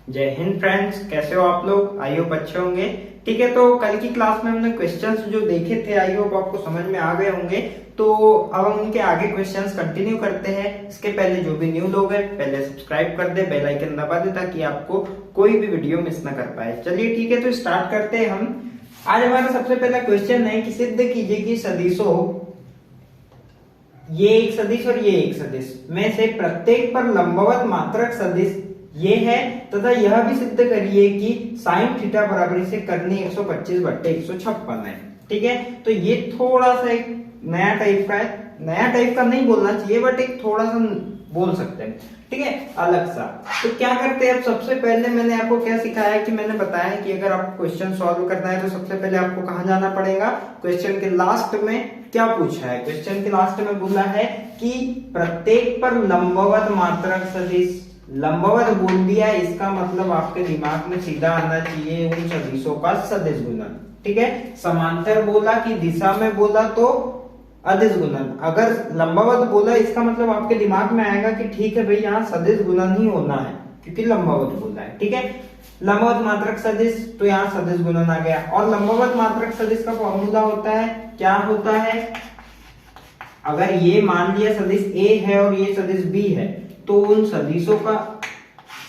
जय हिंद फ्रेंड्स, कैसे हो आप लोग? आई होप अच्छे होंगे। ठीक है, तो कल की क्लास में हमने क्वेश्चंस जो देखे थे, आई होप आपको समझ में आ गए होंगे। तो अब हम उनके आगे क्वेश्चंस कंटिन्यू करते हैं। इसके पहले जो भी न्यू लोग हैं पहले सब्सक्राइब कर दे, बेल आइकन दबा दे ताकि आपको कोई भी वीडियो मिस ना कर पाए। चलिए ठीक है, तो स्टार्ट करते हैं हम। आज हमारा सबसे पहला क्वेश्चन है कि सिद्ध कीजिए कि सदिशों, ये एक सदिश और ये एक सदिश में से प्रत्येक पर लंबवत मात्रक सदिश ये है तथा यह भी सिद्ध करिए कि साइन थीटा बराबर इसे करनी 125/156 है। ठीक है, तो ये थोड़ा सा एक नया टाइप का है। नया टाइप का नहीं बोलना चाहिए, बट एक थोड़ा सा बोल सकते हैं। ठीक है, अलग सा। तो क्या करते हैं, अब सबसे पहले मैंने आपको क्या सिखाया कि मैंने बताया कि अगर आपको क्वेश्चन सॉल्व करना है तो सबसे पहले आपको कहां जाना पड़ेगा। क्वेश्चन के लास्ट में क्या पूछा है, क्वेश्चन के लास्ट में बोला है कि प्रत्येक पर लंबवत मात्रक सदिश, लंबवत बोल दिया, इसका मतलब आपके दिमाग में सीधा आना चाहिए उन सदिशों का सदिश गुणन। ठीक है, समांतर बोला कि दिशा में बोला तो अदिश गुणन। अगर लंबवत बोला इसका मतलब आपके दिमाग में आएगा कि ठीक है भाई, यहाँ सदिश गुणन ही होना है क्योंकि लंबवत बोला है। ठीक है, लंबवत मात्रक सदिश, तो यहाँ सदिश गुणन आ गया। और लंबवत मात्रक सदिश का फॉर्मूला होता है, क्या होता है, अगर ये मान लिया सदिश ए है और ये सदिश बी है तो उन सदिशों का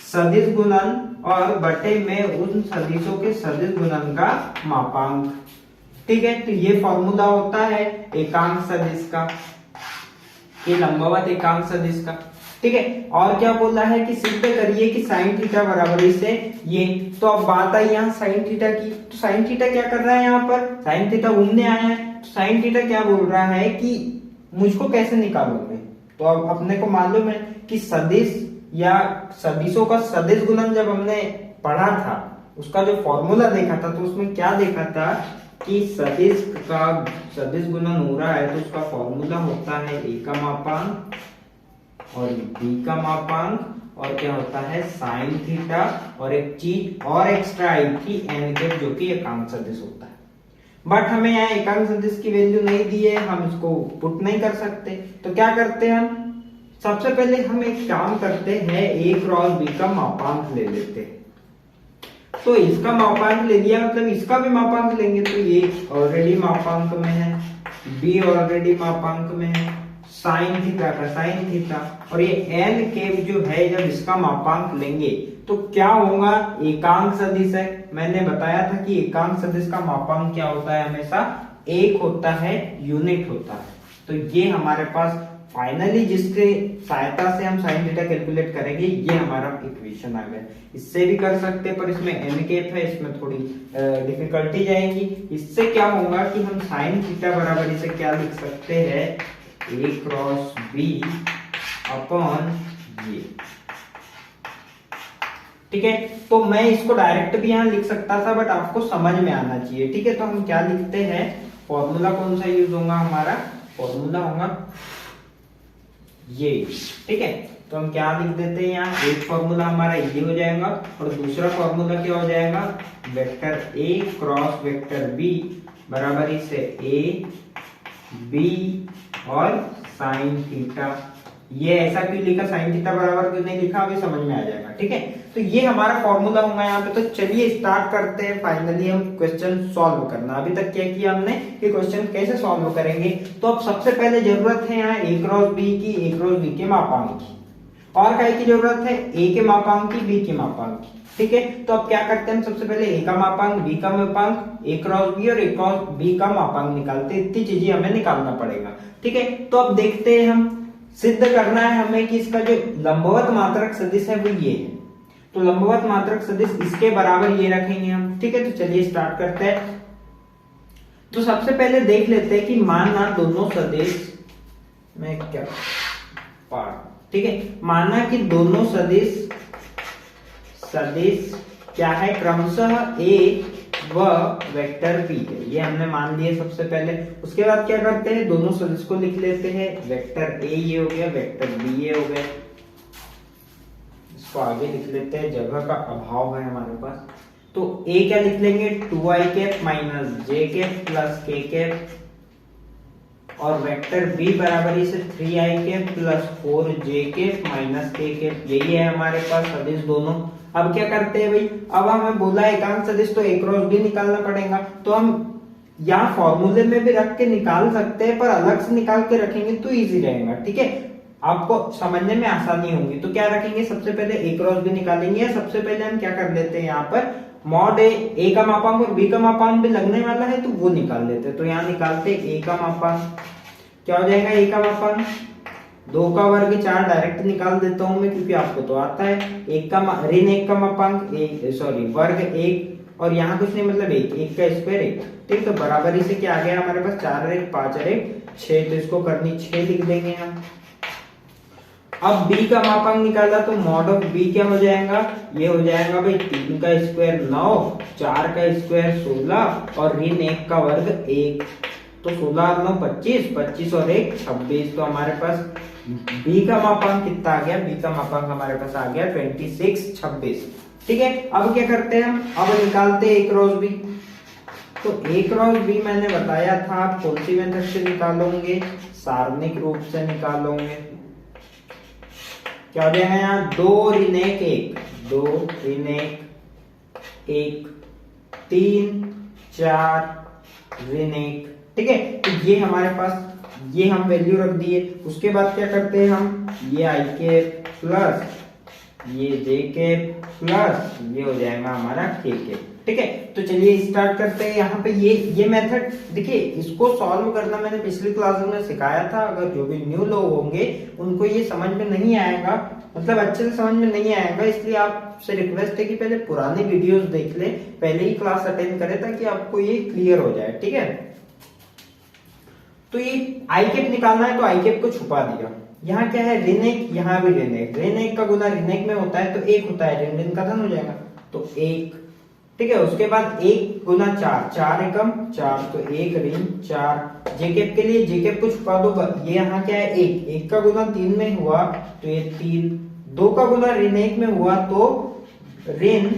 सदिश गुणन और बटे में उन सदिशों के सदिश गुणन का मापांक। ठीक है, तो ये फॉर्मूला होता है एकांक सदिश का, ये लंबवत एकांक सदिश का। ठीक है, और क्या बोला है कि सिद्ध करिए कि साइन थीटा बराबर से ये। तो अब बात आई यहाँ साइन थीटा की। तो साइन थीटा क्या कर रहा है, यहाँ पर साइन थीटा घूमने आया है। तो साइन थीटा क्या बोल रहा है कि मुझको कैसे निकालोगे। तो अब अपने को मालूम है कि सदिश या सदिशों का सदिश गुणन जब हमने पढ़ा था, उसका जो फॉर्मूला देखा था, तो उसमें क्या देखा था कि सदिश का सदिश गुणन हो रहा है तो उसका फॉर्मूला होता है ए का मापांक और बी का मापांक और क्या होता है साइन थीटा, और एक चीज और एक्स्ट्रा आई थी एन के, जो कि एकांक सदिश होता है। बट हमें यहाँ एकांक सदिश की वैल्यू नहीं दी है, हम इसको पुट नहीं कर सकते। तो क्या करते हैं हम, सबसे पहले हम एक काम करते हैं, ए क्रॉस बी का मापांक ले लेते हैं। तो इसका मापांक ले लिया मतलब इसका भी मापांक लेंगे, तो ये ऑलरेडी मापांक में है, बी ऑलरेडी मापांक में है, साइन थीटा का साइन थीटा, और ये एन केप जो है जब इसका मापांक लेंगे तो क्या होगा, एकांक सदिश है। मैंने बताया था कि एकांक सदिश का मापांक क्या होता है, हमेशा एक होता है, यूनिट होता है। तो ये हमारे पास फाइनली जिसके सहायता से हम साइन थीटा कैलकुलेट करेंगे, ये हमारा इक्वेशन आ गया। इससे भी कर सकते हैं पर इसमें एन केप है, इसमें थोड़ी डिफिकल्टी जाएगी। इससे क्या होगा कि हम साइन थीटा बराबर इसे क्या लिख सकते हैं, ए क्रॉस बी अपॉन ये। ठीक है, तो मैं इसको डायरेक्ट भी यहाँ लिख सकता था, बट आपको समझ में आना चाहिए। ठीक है, तो हम क्या लिखते हैं, फॉर्मूला कौन सा यूज होगा, हमारा फॉर्मूला होगा ये। ठीक है, तो हम क्या लिख देते हैं, यहाँ एक फॉर्मूला हमारा ये हो जाएगा और दूसरा फॉर्मूला क्या हो जाएगा, vector A cross vector B बराबर से ए बी और साइन थीटा। ये ऐसा क्यों लिखा, साइन थीटा बराबर क्यों नहीं लिखा, अभी समझ में आ जाएगा। ठीक है, तो ये हमारा फॉर्मूला होगा यहाँ पे। तो चलिए स्टार्ट करते हैं फाइनली हम क्वेश्चन सॉल्व करना। अभी तक क्या किया हमने कि क्वेश्चन कैसे सॉल्व करेंगे। तो अब सबसे पहले जरूरत है यहाँ ए क्रॉस बी की, ए क्रॉस बी के मापांक की, और काय की जरूरत है, ए के मापांक की, बी के मापांक की। ठीक है, तो अब क्या करते हैं हम, सबसे पहले ए का मापांक, बी का मापांक, ए क्रॉस बी और ए क्रॉस बी का मापांक निकालते हैं। इतनी चीजें हमें निकालना पड़ेगा। ठीक है, तो अब देखते हैं, हम सिद्ध करना है हमें कि इसका जो लंबवत मात्रक सदिश है वो ये है। तो लंबवत मात्रक सदिश इसके बराबर ये रखेंगे हम। ठीक है, तो चलिए स्टार्ट करते हैं। तो सबसे पहले देख लेते हैं कि मानना दोनों सदिश में क्या पार्ट। ठीक है, मानना कि दोनों सदिश क्या है, क्रमशः ए व वेक्टर बी है, ये हमने मान लिया सबसे पहले। उसके बाद क्या करते हैं, दोनों सदिश को लिख लेते हैं, वेक्टर ए ये हो गया, वेक्टर बी ये हो गया। इसको आगे लिख लेते हैं, जगह का अभाव है हमारे पास। तो ए क्या लिख लेंगे, 2i कैप माइनस जे कैप प्लस के कैप और वेक्टर बी बराबर से 3i plus 4j minus k, यही है हमारे पास सदिश दोनों। अब क्या करते हैं भाई, अब हमें बोला एकांक सदिश तो a क्रॉस b निकालना पड़ेगा, तो हम यहाँ फॉर्मूले में भी रख के निकाल सकते हैं, पर अलग से निकाल के रखेंगे तो इजी रहेगा, ठीक है, आपको समझने में आसानी होगी। तो क्या रखेंगे, सबसे पहले a क्रॉस b निकालेंगे, या सबसे पहले हम क्या कर लेते हैं यहाँ पर मॉड a का मापांक और b का मापांक भी लगने वाला है तो वो निकाल लेते हैं। तो यहाँ निकालते a का मापांक, क्या हो जाएगा a का मापांक 2 का वर्ग 4, डायरेक्ट निकाल देता हूं मैं क्योंकि आपको तो आता है। ऋण 1 का मापांक वर्ग 1, और यहाँ कुछ नहीं मतलब 1 का स्क्वायर 1, ठीक। तो बराबरी से क्या आ गया हमारे पास 4 और 1 5 और 1 6, तो इसको करनी 6 लिख देंगे हम। अब b का मापांक निकाला तो मॉड ऑफ b क्या हो जाएगा, ये हो जाएगा भाई 3 का स्क्वायर 9, 4 का स्क्वायर 16 और ऋण 1 का वर्ग 1, तो 16 और 9 25, 25 और 1 26। तो हमारे पास b का मापांक कितना आ गया, b का मापांक हमारे पास आ गया 26 26, ठीक है। अब क्या करते हैं हम, अब निकालते हैं a क्रॉस b। तो a क्रॉस b मैंने बताया था आप कौन सी मेथड से निकालोगे, सारणिक रूप से निकालोगे। क्या हो जाएगा यहाँ 2 ऋण 1 1, 2 ऋण 1 1, 3 4 ऋण 1, ठीक है। तो ये हमारे पास ये हम वैल्यू रख दिए। उसके बाद क्या करते हैं हम, ये i के प्लस ये j के प्लस ये हो जाएगा हमारा k के, ठीक है। तो चलिए स्टार्ट करते हैं। यहाँ पे ये मेथड देखिए, इसको सॉल्व करना मैंने पिछली क्लास में सिखाया था। अगर जो भी न्यू लोग होंगे उनको ये समझ में नहीं आएगा, मतलब अच्छे से समझ में नहीं आएगा, इसलिए आपसे रिक्वेस्ट है कि पहले पुराने वीडियोस देख ले, पहले ही क्लास अटेंड करें ताकि आपको ये क्लियर हो जाए, ठीक है। तो ये आई कैप निकालना है तो आई कैप को छुपा दिया। यहाँ क्या है ऋण 1, यहाँ भी ऋण 1, ऋण 1 का गुना ऋण 1 में होता है तो 1 होता है, ऋण का धन हो जाएगा तो 1, ठीक है। उसके बाद 1 गुना 4, 4 एकम 4, तो 1 ऋण 4। जेकेप के लिए जेकेप को छुपा दो, ये यहाँ क्या है 1, 1 का गुना 3 में हुआ तो ये 3, 2 का गुना ऋण 1 में हुआ तो ऋण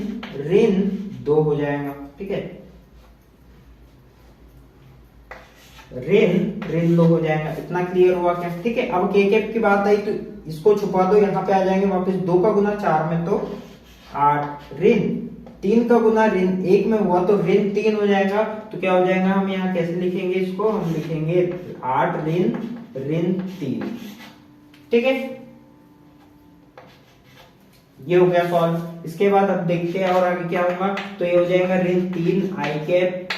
2 हो जाएगा, ठीक है, ऋण 2 हो जाएगा। इतना क्लियर हुआ क्या, ठीक है। अब के कैप की बात आई तो इसको छुपा दो, यहाँ पे आ जाएंगे वापस 2 का गुना 4 में तो 8, ऋण 3 का गुना ऋण 1 में हुआ तो ऋण 3 हो जाएगा। तो क्या हो जाएगा, हम यहाँ कैसे लिखेंगे इसको, हम लिखेंगे 8 ऋण 3, ठीक है। ये हो गया सॉल्व। इसके बाद अब देखते हैं और आगे क्या होगा, तो ये हो जाएगा ऋण 3 आई कैप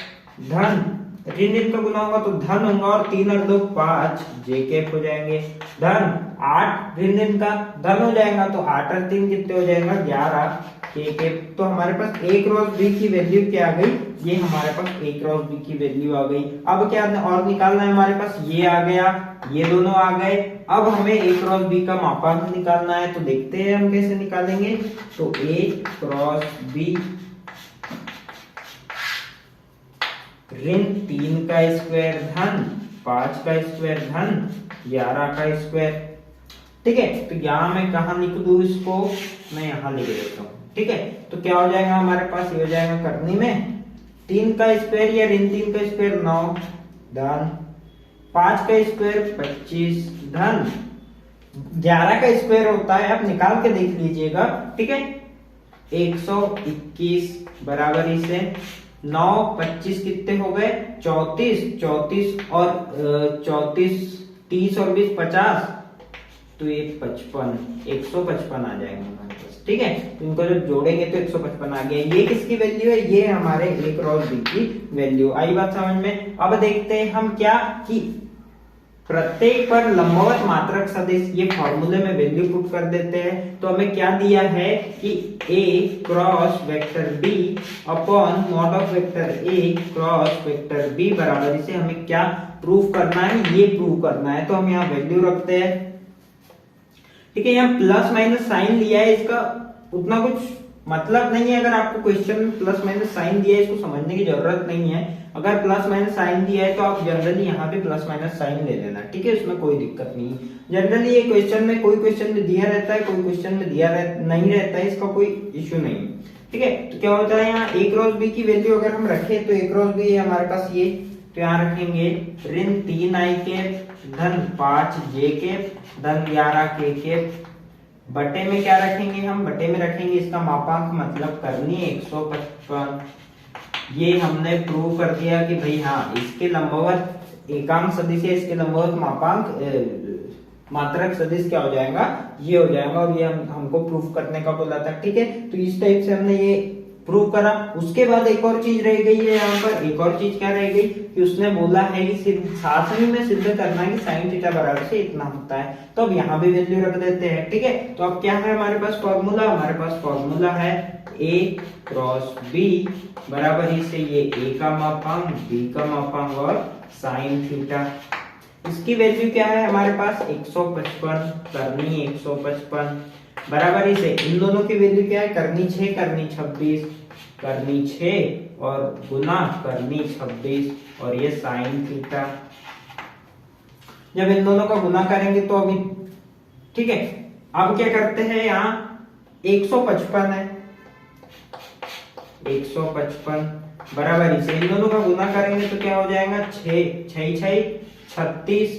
धन ऋण का गुना होगा तो धन होगा और 3 और 2 5 जे कैप हो जाएंगे, धन 8 ऋण का धन हो जाएगा तो 8 और 3 कितने हो जाएगा 11 के कैप। तो हमारे पास a क्रॉस b की वैल्यू क्या आ गई, ये हमारे पास a क्रॉस b की वैल्यू आ गई। अब क्या और निकालना है, हमारे पास ये आ गया, ये दोनों आ गए। अब हमें a क्रॉस b का मापांक निकालना है, तो देखते हैं हम कैसे निकालेंगे। तो a क्रॉस b ऋण 3 का स्क्वायर धन 5 का स्क्वायर धन 11 का स्क्वायर, ठीक है। तो यहाँ मैं कहाँ लिख दूं इसको, मैं यहाँ लिख देता हूँ, ठीक है। तो क्या हो जाएगा हमारे पास, ये हो जाएगा करनी में 3 का स्क्वायर या ऋण 3 का स्क्वायर 9 धन 5 का स्क्वायर 25 धन 11 का स्क्वायर होता है, आप निकाल के देख लीजिएगा, ठीक है। 121 बराबरी से 9 25 कितने हो गए 34, 34 और 34 30 और 20 50, तो ये 55 155 आ जाएगा हमारे पास, ठीक है। तो इनको जब जोड़ेंगे तो 155 आ गया। ये किसकी वैल्यू है, ये हमारे a क्रॉस b की वैल्यू आई, बात समझ में। अब देखते हैं हम क्या कि प्रत्येक पर लंबवत मात्रक सदिश, ये फॉर्मूले में वैल्यू पुट कर देते हैं। तो हमें क्या दिया है कि a cross vector b upon mod of vector a cross vector b बराबरी से हमें क्या प्रूफ करना है, ये प्रूफ करना है। तो हम यहाँ वैल्यू रखते हैं, ठीक है। यहाँ प्लस माइनस साइन लिया है, इसका उतना कुछ मतलब नहीं है। अगर आपको क्वेश्चन में प्लस माइनस साइन दिया है, इसको समझने की जरूरत नहीं है। अगर प्लस माइनस साइन दिया है तो आप जनरली यहाँ पे प्लस माइनस साइन ले लेना, ठीक है, उसमें कोई दिक्कत नहीं है। जनरली ये क्वेश्चन में कोई क्वेश्चन में दिया रहता है, कोई क्वेश्चन में दिया नहीं रहता है, इसका कोई इश्यू नहीं है, ठीक है। तो क्या होता है यहाँ a क्रॉस b की वैल्यू अगर हम रखें तो a क्रॉस b हमारे पास ये तो यहाँ रखेंगे ऋण 3 आई कैप धन 5 जे कैप धन 11 के कैप। बटे में क्या रखेंगे हम, बटे में रखेंगे इसका मापांक मतलब करनी 155। ये हमने प्रूव कर दिया कि भाई हाँ इसके लंबवत एकांक सदिश है, इसके लंबवत मापांक मात्रक सदिश क्या हो जाएगा, ये हो जाएगा। और ये हमको प्रूफ करने का बोला था, ठीक है। तो इस टाइप से हमने ये प्रूव करा। उसके बाद एक और चीज रह गई है यहाँ पर, एक और चीज क्या रह गई कि उसने बोला है कि शासनी में सिद्ध करना है कि साइन थीटा बराबर से इतना होता है। तो अब यहाँ भी वैल्यू रख देते हैं, ठीक है। तो अब क्या है हमारे पास फॉर्मूला, हमारे पास फॉर्मूला है a क्रॉस b बराबर ही से ये a का मापांक b का मापांक और साइन थीटा। इसकी वैल्यू क्या है हमारे पास 155 करनी 155 बराबर ही से इन दोनों की वैल्यू क्या है, करनी 6 करनी 26 करनी 6 और गुना करनी 26 और ये साइन थीटा। जब इन दोनों का गुना करेंगे तो अभी ठीक है। अब क्या करते हैं, यहाँ 155 है 155 बराबर ही से इन दोनों का गुना करेंगे तो क्या हो जाएगा 6 36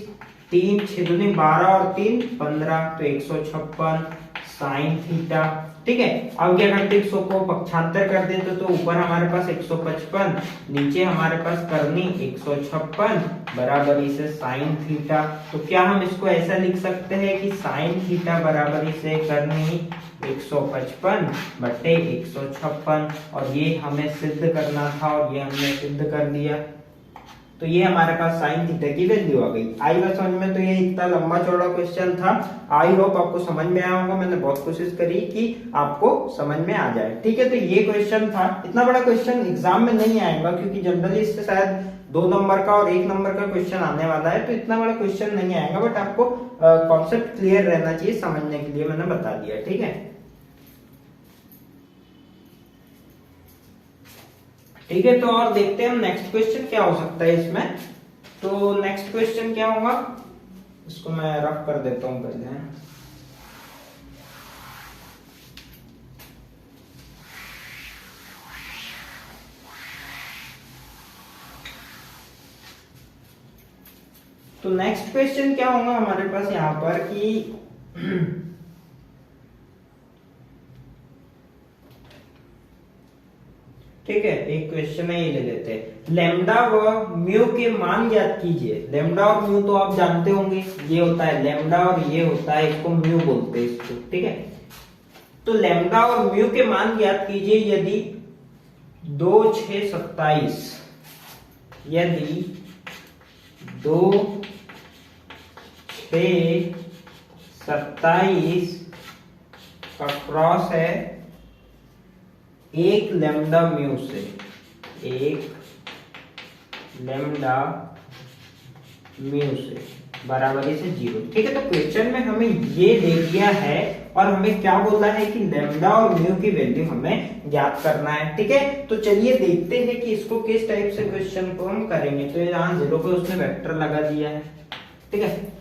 3 6 दूनी 12 और 3 15 तो 156 साइन थीटा, ठीक है। अब क्या करते 100 को पक्षांतर कर देते तो ऊपर हमारे पास 155 नीचे हमारे पास करनी 156 बराबर ही से साइन थीटा। तो क्या हम इसको ऐसा लिख सकते हैं कि साइन थीटा बराबर ही से करनी 155 बटे 156 और ये हमें सिद्ध करना था और ये हमने सिद्ध कर दिया। तो ये हमारे पास साइन थीटा की वैल्यू आ गई। आई बात समझ में। तो ये इतना लंबा चौड़ा क्वेश्चन था, आई होप आपको समझ में आया होगा। मैंने बहुत कोशिश करी कि आपको समझ में आ जाए, ठीक है। तो ये क्वेश्चन था, इतना बड़ा क्वेश्चन एग्जाम में नहीं आएगा क्योंकि जनरली इससे शायद 2 नंबर का और 1 नंबर का क्वेश्चन आने वाला है, तो इतना बड़ा क्वेश्चन नहीं आएगा। बट आपको कॉन्सेप्ट क्लियर रहना चाहिए, समझने के लिए मैंने बता दिया, ठीक है। ठीक है, तो और देखते हैं हम नेक्स्ट क्वेश्चन क्या हो सकता है इसमें। तो नेक्स्ट क्वेश्चन क्या होगा, इसको मैं रफ कर देता हूं पहले। तो नेक्स्ट क्वेश्चन क्या होगा हमारे पास यहाँ पर कि ठीक है, एक क्वेश्चन है ये ले लेते हैं। लैम्डा व म्यू के मान ज्ञात कीजिए। लैम्डा और म्यू तो आप जानते होंगे, ये होता है लैम्डा और ये होता है, इसको म्यू बोलते हैं इसको, ठीक है। तो लैम्डा और म्यू के मान ज्ञात कीजिए यदि 2 6 27 यदि 2 6 27 का क्रॉस है एक लैम्डा म्यू से, एक लैम्डा म्यू से बराबरी से 0, ठीक है। तो क्वेश्चन में हमें ये दे दिया है और हमें क्या बोला है कि लैम्डा और म्यू की वैल्यू हमें ज्ञात करना है, ठीक है। तो चलिए देखते हैं कि इसको किस टाइप से क्वेश्चन को हम करेंगे। तो यहाँ 0 पे उसने वेक्टर लगा दिया है, ठीक है।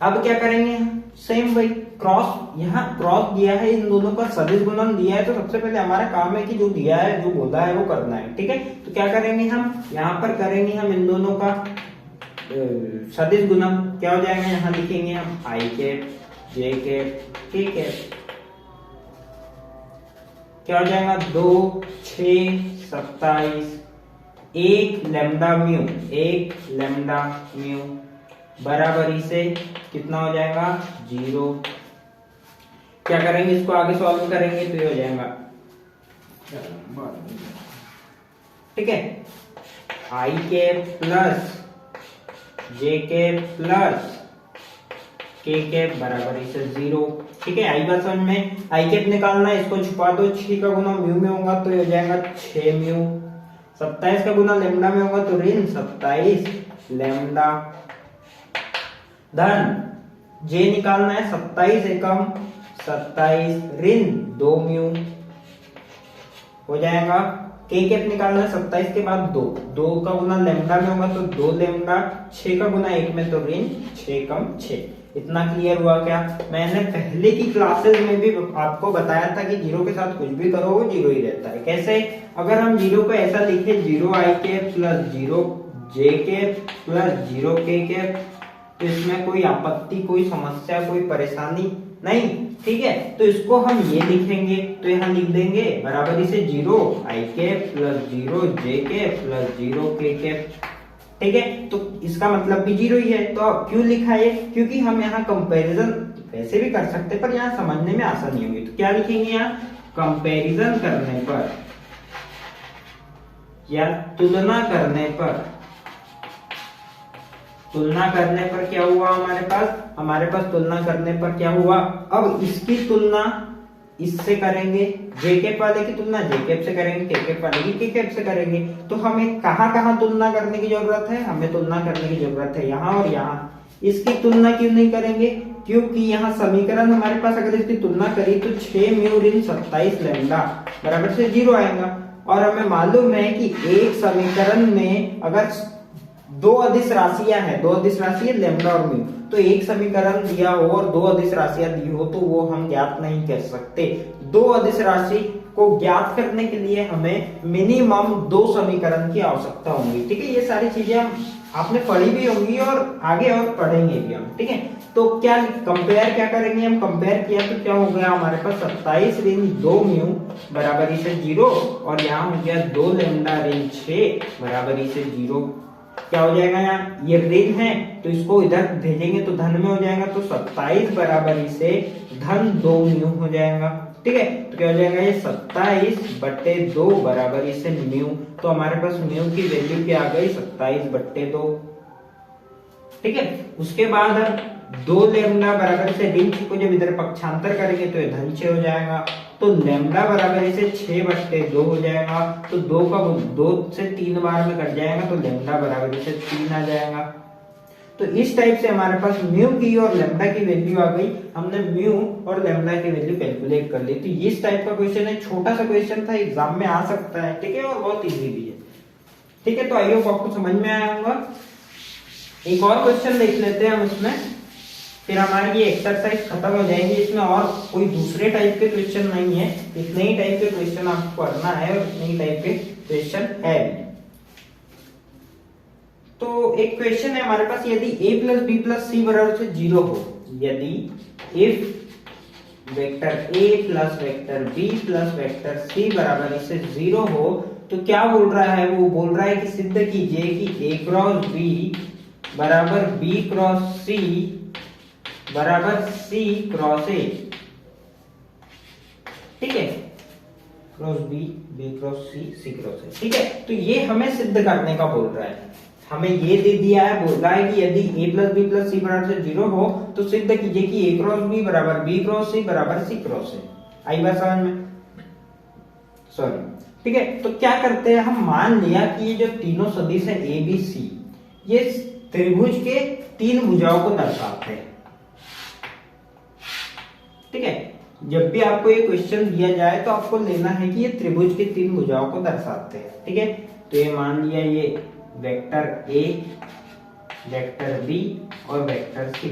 अब क्या करेंगे, सेम वही क्रॉस, यहाँ क्रॉस दिया है, इन दोनों का सदिश गुणन दिया है। तो सबसे पहले हमारा काम है कि जो दिया है, जो बोला है वो करना है, ठीक है। तो क्या करेंगे हम, यहाँ पर करेंगे हम इन दोनों का सदिश गुणन। क्या हो जाएगा, यहाँ लिखेंगे हम आई कैप जे कैप, ठीक है। क्या हो जाएगा 2 6 27 एक लैम्डा म्यू, एक लैम्डा म्यू बराबरी से कितना हो जाएगा 0। क्या करेंगे, इसको आगे सॉल्व करेंगे तो ये हो जाएगा, ठीक है, आई कैप प्लस जे कैप प्लस के कैप बराबरी से 0, ठीक है। आई बात समझ में। आई कैप निकालना है, इसको छुपा दो, 6 का गुना म्यू में होगा तो ये हो जाएगा 6 म्यू, 27 का गुना लैम्डा में होगा तो ऋण 27 लैम्डा धन जे निकालना है 27 एकम 27 ऋण 2 म्यू हो जाएगा। के कैप निकालना है 27 के बाद 2 का गुना लैम्डा में होगा तो 2 लैम्डा, 6 का गुना 1 में तो ऋण 6 कम 6। इतना क्लियर हुआ क्या? मैंने पहले की क्लासेस में भी आपको बताया था कि जीरो के साथ कुछ भी करो वो जीरो ही रहता है। कैसे? अगर हम जीरो को ऐसा लिखे, जीरो आई कैप प्लस जीरो जे कैप प्लस जीरो के कैप, तो इसमें कोई आपत्ति, कोई समस्या, कोई परेशानी नहीं, ठीक है। तो इसको हम ये लिखेंगे, तो यहाँ लिख देंगे बराबर इसे जीरो आई कैप प्लस जीरो जे कैप प्लस जीरो के कैप, ठीक है। तो इसका मतलब भी जीरो ही है। तो क्यों लिखा है? क्योंकि हम यहाँ कंपैरिजन वैसे भी कर सकते पर यहाँ समझने में आसानी होगी। तो क्या लिखेंगे यहाँ? कंपैरिजन करने पर या तुलना करने पर, तुलना करने पर क्या हुआ हमारे पास तुलना करने पर क्या हुआ? अब इसकी तुलना इससे करेंगे, जे कैप वाले की तुलना जे कैप से करेंगे, के कैप वाले की के कैप से करेंगे। तो हमें कहाँ तुलना करने की जरूरत है? हमें तुलना करने की जरूरत है यहाँ और यहाँ। इसकी तुलना क्यों नहीं करेंगे? क्योंकि यहाँ समीकरण हमारे पास अगर इसकी तुलना करी तो 6 म्यू ऋण 27 लैम्डा बराबर से जीरो आएगा। और हमें मालूम है कि एक समीकरण में अगर दो अदिश राशियां हैं, दो अदिश राशि है लैम्डा और म्यू, तो एक समीकरण दिया हो और दो अदिश राशियां दी हो तो वो हम ज्ञात नहीं कर सकते। दो अदिश राशि को ज्ञात करने के लिए हमें मिनिमम दो समीकरण की आवश्यकता होगी, ठीक है। ये सारी चीजें आपने पढ़ी भी होंगी और आगे और पढ़ेंगे भी हम, ठीक है। तो क्या कंपेयर क्या करेंगे हम? कंपेयर किया तो क्या हो गया हमारे पास 27 ऋण 2 म्यू बराबर से जीरो, और यहाँ हो गया 2 लैम्डा ऋण 6 बराबर से जीरो। क्या हो जाएगा? यहाँ ये ऋण है तो इसको इधर भेजेंगे तो धन में हो जाएगा, तो 27 बराबर से धन 2 म्यू हो जाएगा, ठीक है। तो क्या हो जाएगा? ये 27/2 बराबर से म्यू। तो हमारे पास म्यू की वैल्यू क्या आ गई? 27/2, ठीक है। उसके बाद 2 लैम्डा बराबर से ऋण को जब इधर पक्षांतर करेंगे तो ये धन 6 हो जाएगा, तो लैम्डा बराबर से 6/2 हो जाएगा। तो 2 का 2 से 3 बार में कट जाएगा तो लैम्डा बराबर से 3 आ जाएगा। तो इस टाइप से हमारे पास म्यू की और लैम्डा की वैल्यू आ गई। हमने म्यू और लैम्डा की वैल्यू कैलकुलेट कर ली। तो इस टाइप का क्वेश्चन है, छोटा सा क्वेश्चन था, एग्जाम में आ सकता है, ठीक है, और बहुत इजी भी है, ठीक है। तो आई होप आपको समझ में आया होगा। एक और क्वेश्चन देख लेते हैं हम इसमें, फिर हमारी ये एक्सरसाइज खत्म हो जाएगी। इसमें और कोई दूसरे टाइप के क्वेश्चन नहीं है, इतने ही टाइप के क्वेश्चन आपको पढ़ना है और इतने ही टाइप के क्वेश्चन है भी। तो एक क्वेश्चन है हमारे पास, यदि a प्लस बी प्लस सी बराबर से जीरो हो, यदि if vector a plus vector b plus vector c बराबर से जीरो हो, तो क्या बोल रहा है? वो बोल रहा है कि सिद्ध कीजिए कि a क्रॉस b बराबर b क्रॉस c बराबर c क्रॉस a, ठीक है, cross b cross c cross a, ठीक है। तो ये हमें सिद्ध करने का बोल रहा है। हमें ये दे दिया है, बोल रहा है कि यदि a प्लस बी प्लस सी बराबर से जीरो हो तो सिद्ध कीजिए कि a क्रॉस b बराबर b क्रॉस c बराबर c क्रॉस a। आई बात समझ में? सॉरी, ठीक है। तो क्या करते हैं हम? मान लिया कि ये जो तीनों सदिश है a b c, ये त्रिभुज के तीन भुजाओं को दर्शाते हैं, ठीक है। जब भी आपको ये क्वेश्चन दिया जाए तो आपको लेना है कि ये त्रिभुज के तीन भुजाओं को दर्शाते हैं, ठीक है। तो ये मान लिया ये वेक्टर a, वेक्टर b और वेक्टर c,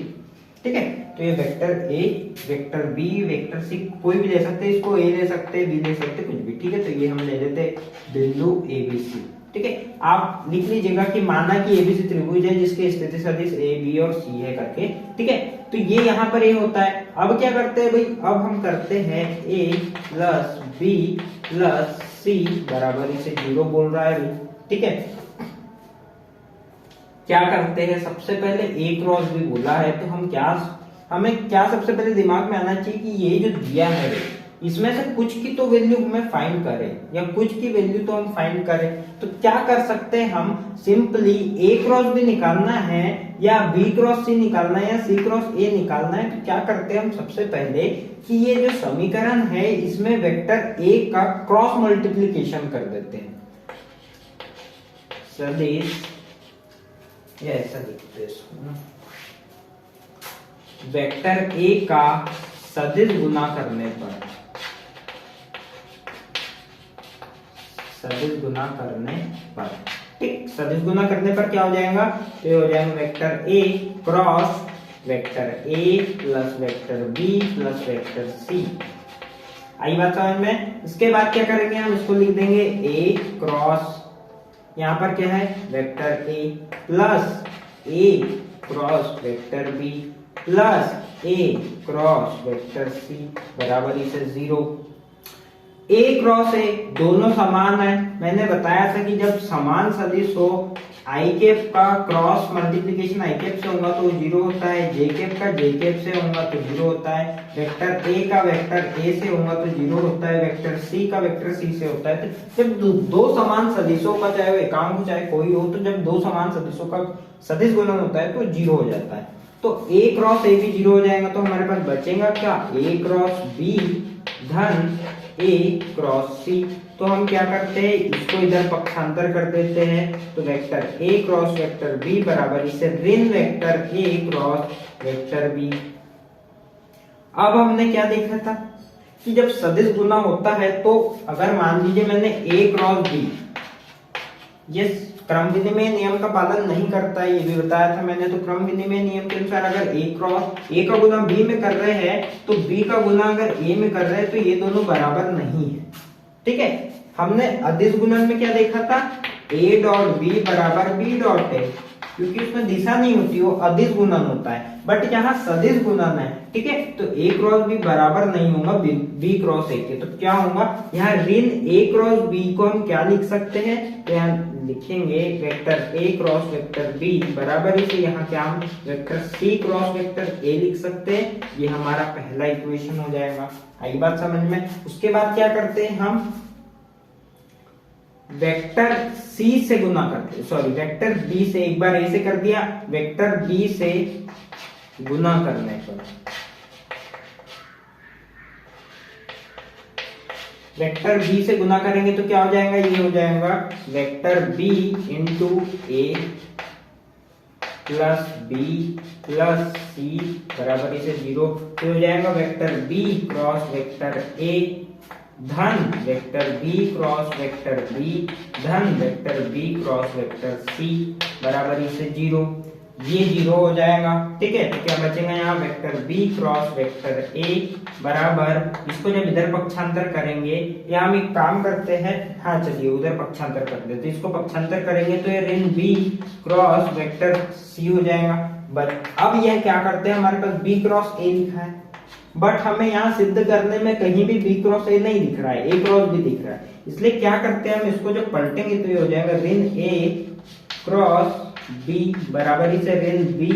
ठीक है। तो ये vector a, vector b, vector c कोई भी ले सकते हैं, इसको a ले सकते हैं, b ले सकते हैं, कुछ भी, ठीक है। तो ये हम ले लेते हैं बिंदु ABC, ठीक है। आप लिख लीजिएगा कि माना कि ABC त्रिभुज है जिसके स्थिति सदिश a, b और c है करके, ठीक है। तो ये यहाँ पर a होता है। अब क्या करते हैं भाई? अब हम करते हैं a plus b plus c बराबर से जीरो बोल रहा है, ठीक है। क्या करते हैं? सबसे पहले a क्रॉस b बोला है तो हमें क्या सबसे पहले दिमाग में आना चाहिए कि ये जो दिया है इसमें से कुछ की तो वैल्यू हमें फाइंड करें या कुछ की वैल्यू तो हम फाइंड करें। तो क्या कर सकते हैं हम? सिंपली a क्रॉस b निकालना है या b क्रॉस c निकालना है या c क्रॉस a निकालना है। तो क्या करते हैं हम सबसे पहले कि ये जो समीकरण है इसमें वेक्टर a का क्रॉस मल्टीप्लीकेशन कर देते हैं। सदिश या ऐसा लिखते हैं इसको, वेक्टर a का सदिश गुना करने पर, सदिश गुना करने पर, ठीक, सदिश गुना करने पर क्या हो जाएगा? तो ये हो जाएगा vector a cross vector A plus vector B plus vector C. आई बात समझ में? इसके बाद क्या करेंगे हम, इसको लिख देंगे ए क्रॉस, यहाँ पर क्या है vector A plus A cross vector B plus A cross vector C बराबर इसे 0। ए क्रॉस ए दोनों समान है। मैंने बताया था कि जब समान सदिश हो आई कैप का क्रॉस मल्टीप्लीकेशन आई कैप से होगा तो 0 होता है, जे कैप का जे कैप से होगा तो 0 होता है, वेक्टर ए का वेक्टर ए से होगा तो 0 होता है, वेक्टर सी का वेक्टर सी से होता है। तो जब दो समान सदिशों का चाहे वो एकांक हो चाहे कोई हो, तो जब दो समान सदिशों का सदिश गुणन होता है तो 0 हो जाता है। तो a क्रॉस ए भी 0 हो जाएगा, तो हमारे पास बचेगा क्या, a क्रॉस b धन a क्रॉस c। तो हम क्या करते हैं, इसको इधर पक्षांतर कर देते हैं, तो vector a cross vector b बराबर इसे ऋण vector a cross vector b। अब हमने क्या देखा था कि जब सदिश गुना होता है तो अगर मान लीजिए मैंने a क्रॉस b, ये क्रम विनिमय नियम का पालन नहीं करता है, ये भी बताया था मैंने। तो क्रम विनिमय नियम के अनुसार अगर a क्रॉस a का गुना b में कर रहे हैं तो b का गुना अगर a में कर रहे हैं तो ये दोनों बराबर नहीं है। ठीक है, हमने अदिश गुणन में क्या देखा था, a डॉट b बराबर b डॉट a, क्योंकि उसमें दिशा नहीं होती, वो अदिश गुणन होता है। बट यहाँ सदिश गुणन है, ठीक है, तो a क्रॉस b बराबर नहीं होगा b क्रॉस a के। तो क्या होगा, यहाँ ऋण a क्रॉस b को हम क्या लिख सकते हैं, तो यहाँ लिखेंगे vector a cross vector b बराबर इसे यहाँ क्या हम vector c cross vector a लिख सकते हैं। ये हमारा पहला इक्वेशन हो जाएगा। आई बात समझ में? उसके बाद क्या करते हैं हम, वेक्टर c से गुना करते हैं, सॉरी वेक्टर b से, एक बार a से कर दिया, वेक्टर b से गुना करने पर वेक्टर b से गुना करेंगे तो क्या हो जाएगा, ये हो जाएगा vector b into a plus b plus c बराबर इसे 0। तो हो जाएगा vector b cross vector a धन vector b cross vector b धन vector b cross vector c बराबर इसे 0। ये 0 हो जाएगा। ठीक है, तो क्या बचेगा यहाँ, vector b cross vector a बराबर, इसको जब इधर पक्षांतर करेंगे, या हम एक काम करते हैं, हाँ चलिए उधर पक्षांतर कर देते, इसको पक्षांतर करेंगे तो ये ऋण b क्रॉस वेक्टर c हो जाएगा। बट अब यह क्या करते हैं, हमारे पास b क्रॉस a लिखा है, बट हमें यहाँ सिद्ध करने में कहीं भी b क्रॉस a नहीं दिख रहा है, a क्रॉस b दिख रहा है। इसलिए क्या करते हैं, हम इसको जब पलटेंगे तो ये हो जाएगा ऋण a क्रॉस b बराबर इसे ऋण b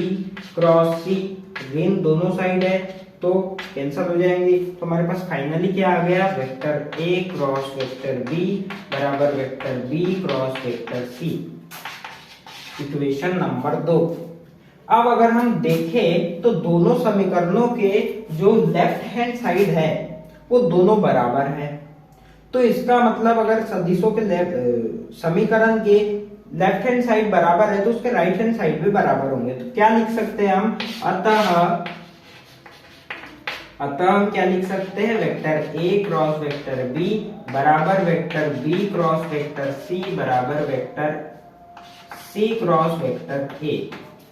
क्रॉस c, ऋण दोनों साइड है तो कैंसिल हो जाएंगे। तो हमारे पास फाइनली क्या आ गया, vector a cross vector b बराबर vector b cross vector c, equation number 2। अब अगर हम देखें तो दोनों समीकरणों के जो लेफ्ट हैंड साइड है वो दोनों बराबर है। तो इसका मतलब अगर सदिशों के समीकरण के लेफ्ट हैंड साइड बराबर है तो उसके राइट हैंड साइड भी बराबर होंगे। तो क्या लिख सकते हैं हम, अतः हम क्या लिख सकते हैं, vector a cross vector b बराबर vector b cross vector c बराबर vector c cross vector a।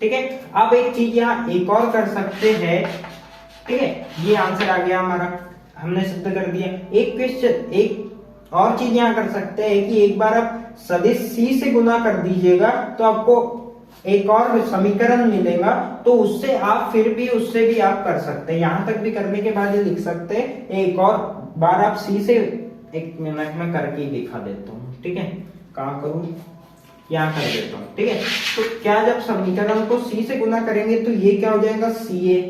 ठीक है, अब एक चीज यहाँ एक और कर सकते हैं। ठीक है, ये आंसर आ गया हमारा, हमने सिद्ध कर दिया। एक क्वेश्चन, एक और चीज यहाँ कर सकते हैं कि एक बार आप सदिश c से गुना कर दीजिएगा तो आपको एक और समीकरण मिलेगा, तो उससे आप फिर भी उससे भी आप कर सकते हैं। यहां तक भी करने के बाद ये लिख सकते हैं, एक और बार आप c से, एक मिनट में करके ही दिखा देता हूँ। ठीक है, कहाँ करूँ, यहाँ कर देता हूँ। ठीक है, तो क्या जब समीकरण को c से गुना करेंगे तो ये क्या हो जाएगा, ca,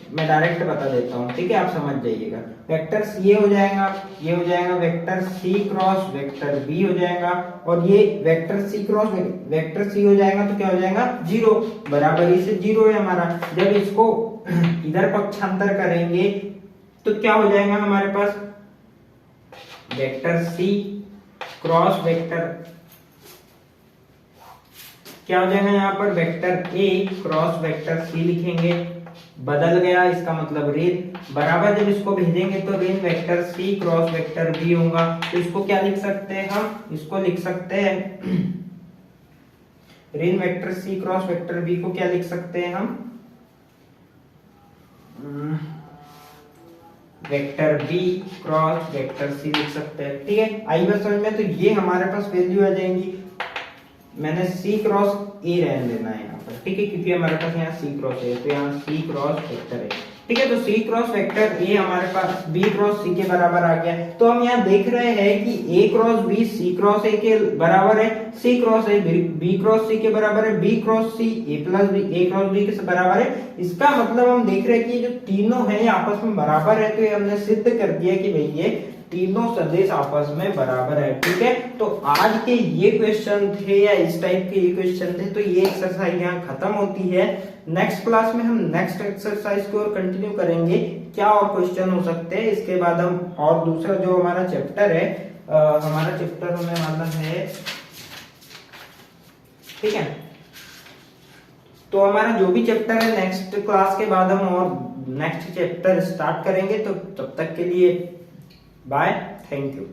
मैं डायरेक्ट बता देता हूँ। ठीक है, आप समझ जाइएगा, वेक्टर ca हो जाएगा, ये हो जाएगा vector c cross vector b हो जाएगा, और ये vector c cross vector c हो जाएगा तो क्या हो जाएगा, 0 बराबर इसे 0 है हमारा। जब इसको इधर पक्षांतर करेंगे तो क्या हो जाएगा हमारे पास, वेक्टर c क्रॉस वेक्टर, क्या हो जाएगा यहाँ पर, vector a cross vector c लिखेंगे, बदल गया, इसका मतलब ऋण बराबर, जब इसको भेजेंगे तो ऋण vector c cross vector b होगा। तो इसको क्या लिख सकते हैं हम, इसको लिख सकते हैं ऋण vector c cross vector b को क्या लिख सकते हैं हम, vector B cross vector C लिख सकते हैं। ठीक है, आई बात समझ में। तो ये हमारे पास वैल्यू आ जाएंगी, मैंने सी क्रॉस ए रहने देना है यहाँ पर। ठीक है, क्योंकि हमारे पास यहाँ सी क्रॉस है, तो यहाँ सी क्रॉस वेक्टर है। ठीक है, तो सी क्रॉस वेक्टर ए हमारे पास बी क्रॉस सी के बराबर आ गया। तो हम यहाँ देख रहे हैं कि A cross B C cross A के बराबर है, C cross A B cross C के बराबर है, B cross C A plus B A cross B के बराबर है। इसका मतलब हम देख रहे हैं कि ये जो तीनों है आपस में बराबर है। तो ये हमने सिद्ध कर दिया कि भाई ये तीनों सदिश आपस में बराबर है। ठीक है, तो आज के ये क्वेश्चन थे या इस टाइप के ये क्वेश्चन थे, तो ये एक्सरसाइज यहाँ खत्म होती है। नेक्स्ट क्लास में हम नेक्स्ट एक्सरसाइज को और कंटिन्यू करेंगे, क्या और क्वेश्चन हो सकते हैं। इसके बाद हम और दूसरा जो हमारा चैप्टर है, हमारा चैप्टर होने वाला है, ठीक है, तो हमारा जो भी चैप्टर है नेक्स्ट क्लास के बाद हम और नेक्स्ट चैप्टर स्टार्ट करेंगे। तो तब तक के लिए बाय, थैंक यू।